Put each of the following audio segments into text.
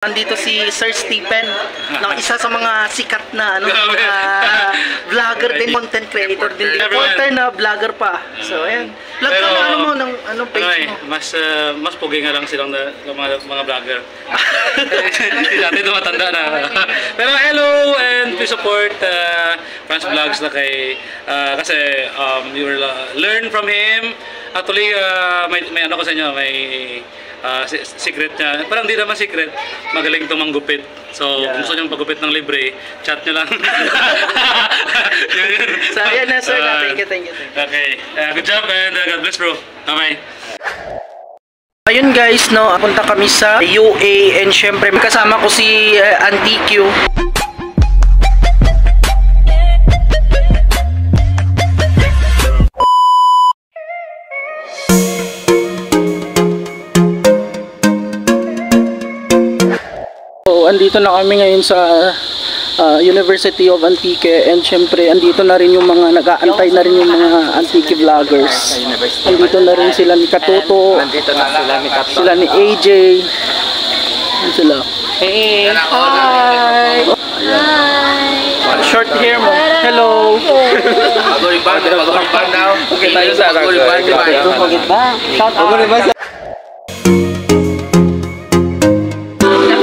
Nandito si Sir Stephen, no, isa sa mga sikat na vlogger din, content creator din, reporter na vlogger pa. So ayan. Vlog ka na ano mo ng page mo. Mas pugi nga lang silang mga vlogger. Hindi natin tumatanda na. Pero hello and please support Franz Vlogs na kay kasi you will learn from him. Actually may ano ko sa inyo, may secret niya. Parang di naman secret, magaling itong manggupit. So, kung gusto nyo pagupit ng libre, chat nyo lang. So, ayan na sir, thank you. Okay, good job and God bless bro. Bye-bye. Ayun guys, no, punta kami sa UA and syempre kasama ko si Auntie Q. Andito na kami ngayon sa University of Antique and syempre andito na rin yung mga nag-aantay na rin yung mga Antique vloggers. Andito na rin sila ni Katuto, sila ni AJ. Ano sila? Hey! Hi! Short hair mo. Hello! Magulibang daw. Okay tayo sa magulibang. Shout out!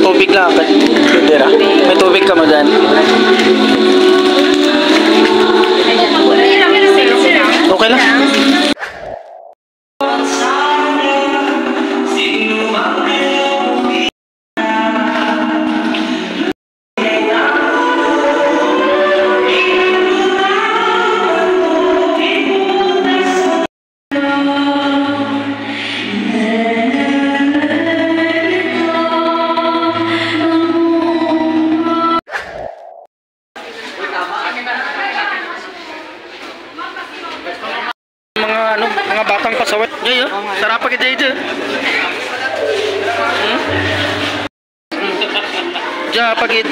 Tubig lang ka. May tubig ka mo dyan. Okay lang. Mga batang pasawat niya, sarap pa kita itu. Ja pagit.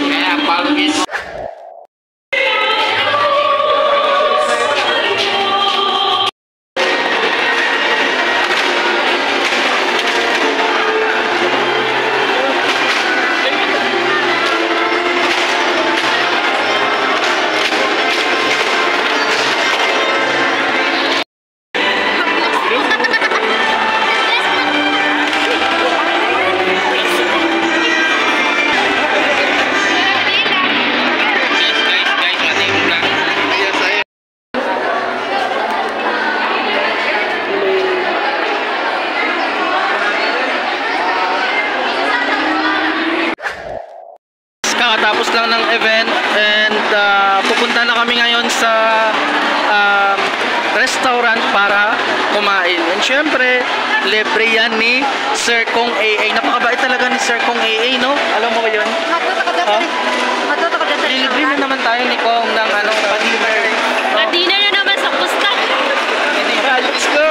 Kakatapos lang ng event and pupunta na kami ngayon sa restaurant para kumain. And syempre, libre yan ni Sir Kong AA. Napakabait talaga ni Sir Kong AA, no? Alam mo ba yun? Libre na naman tayo ni Kong ng pa-dinner. Pa-dinner na naman sa pusta. Let's go!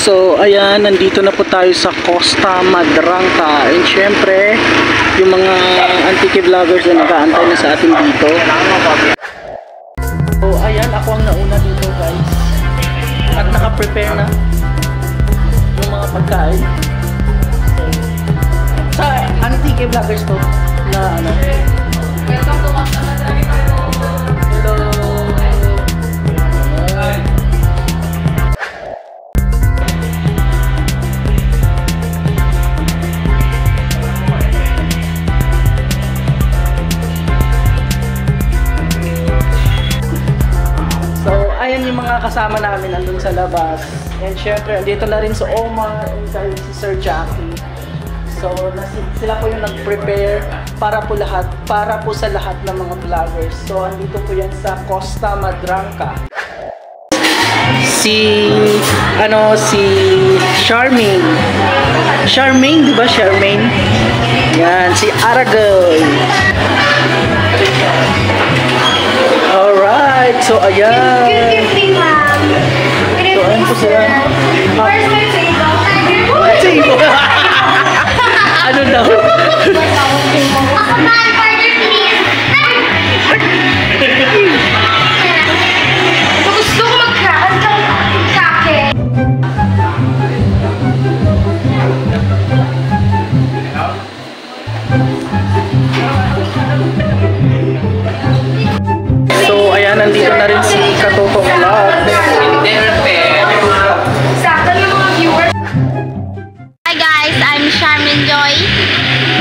So, ayan, nandito na po tayo sa Costa Madranca. And syempre, yung mga Antique vloggers na nag-aantay na sa atin dito. So, ayan, ako ang nauna dito, guys. At naka-prepare na yung mga pagkain. Sa Antique vloggers to, na ano. Welcome to Costa Madranca. Hello! Ayan yung mga kasama namin nandun sa labas. And syempre, andito na rin si Omar and si Sir Jackie. So, sila po yung nag-prepare para po sa lahat ng mga vloggers. So, andito po yan sa Costa Madranca. Si Charmaine. Charmaine, di ba? Charmaine. Yan, si Aragoy. Alright, so ayan. Give me, ma'am. So ayan po sila. Where's my Table? Ano daw? Ako na, partner, please. Gusto ko mag-crack. Ang kake. rin si Katoto Vlog. Sakto yung mga viewers. Hi guys, I'm Charmin Joy,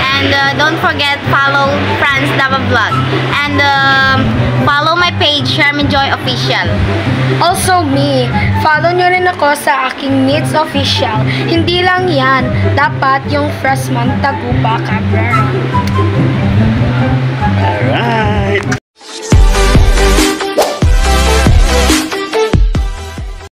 and don't forget follow Franz Dava Vlog, and follow my page Charmin Joy Official. Also me, follow nyo rin ako sa aking Meets Official. Hindi lang yan, dapat yung Freshman Taguba Cabrera. Alright.